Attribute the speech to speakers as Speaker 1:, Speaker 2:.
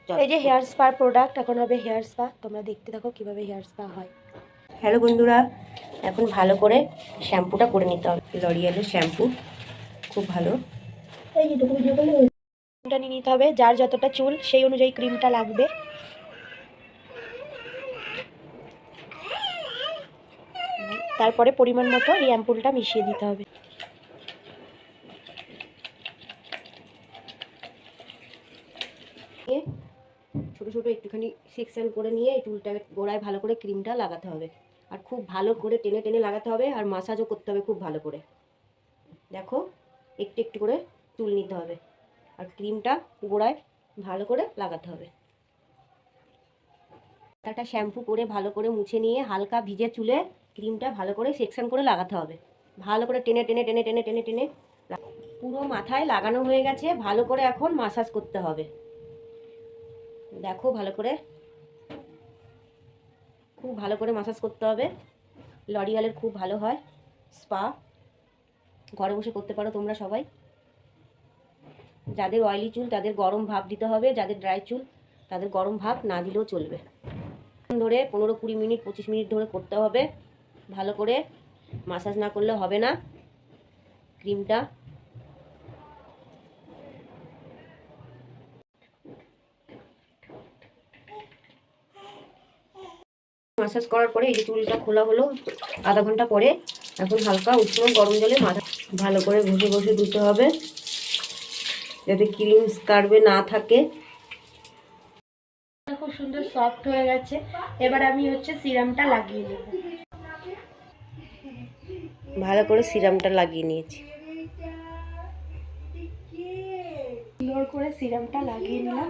Speaker 1: এই যে hair spa product, এখন হবে হেয়ার স্পা। তোমরা দেখতে থাকো কিভাবে হেয়ার স্পা হয়।
Speaker 2: হ্যালো বন্ধুরা, এখন ভালো করে শ্যাম্পুটা করে নিতে হবে। লরিয়ালের শ্যাম্পু খুব ভালো। এই যেটুকু ভিডিও করলে
Speaker 1: ক্রিমটা নিয়ে নিতে হবে, যার যতটা চুল সেই অনুযায়ী ক্রিমটা লাগবে। তারপরে পরিমাণ মতো এই অ্যাম্পুলটা মিশিয়ে দিতে হবে।
Speaker 2: ছোটো ছোটো একটুখানি সেকশন করে নিয়ে এই চুলটা গোড়ায় ভালো করে ক্রিমটা লাগাতে হবে। আর খুব ভালো করে টেনে টেনে লাগাতে হবে, আর মাসাজও করতে হবে খুব ভালো করে। দেখো, একটু একটু করে চুল নিতে হবে আর ক্রিমটা গোড়ায় ভালো করে লাগাতে হবে। একটা শ্যাম্পু করে ভালো করে মুছে নিয়ে হালকা ভিজে চুলে ক্রিমটা ভালো করে সেকশন করে লাগাতে হবে। ভালো করে টেনে টেনে টেনে টেনে টেনে টেনে পুরো মাথায় লাগানো হয়ে গেছে। ভালো করে এখন মাসাজ করতে হবে। দেখো, ভালো করে খুব ভালো করে মাসাজ করতে হবে। লরিয়ালের খুব ভালো হয় স্পা, ঘরে বসে করতে পারো তোমরা সবাই। যাদের অয়েলি চুল তাদের গরম ভাপ দিতে হবে, যাদের ড্রাই চুল তাদের গরম ভাপ না দিলেও চলবে। ধরে 15-20 মিনিট 25 মিনিট ধরে করতে হবে। ভালো করে মাসাজ না করলে হবে না। ক্রিমটা মাসাজ করার পরে এই যে চুলটা খোলা হলো আধা ঘন্টা পরে, এখন হালকা উষ্ণ গরম জলে মাথা ভালো করে ঘষে ঘষে ধুতে হবে যাতে ক্রিম স্কার্বে না থাকে।
Speaker 1: খুব সুন্দর সফট হয়ে গেছে। এবার আমি সিরামটা লাগিয়ে নেব।
Speaker 2: ভালো করে সিরামটা লাগিয়ে নিয়েছি।
Speaker 1: সুন্দর করে সিরামটা লাগিয়ে নিলাম।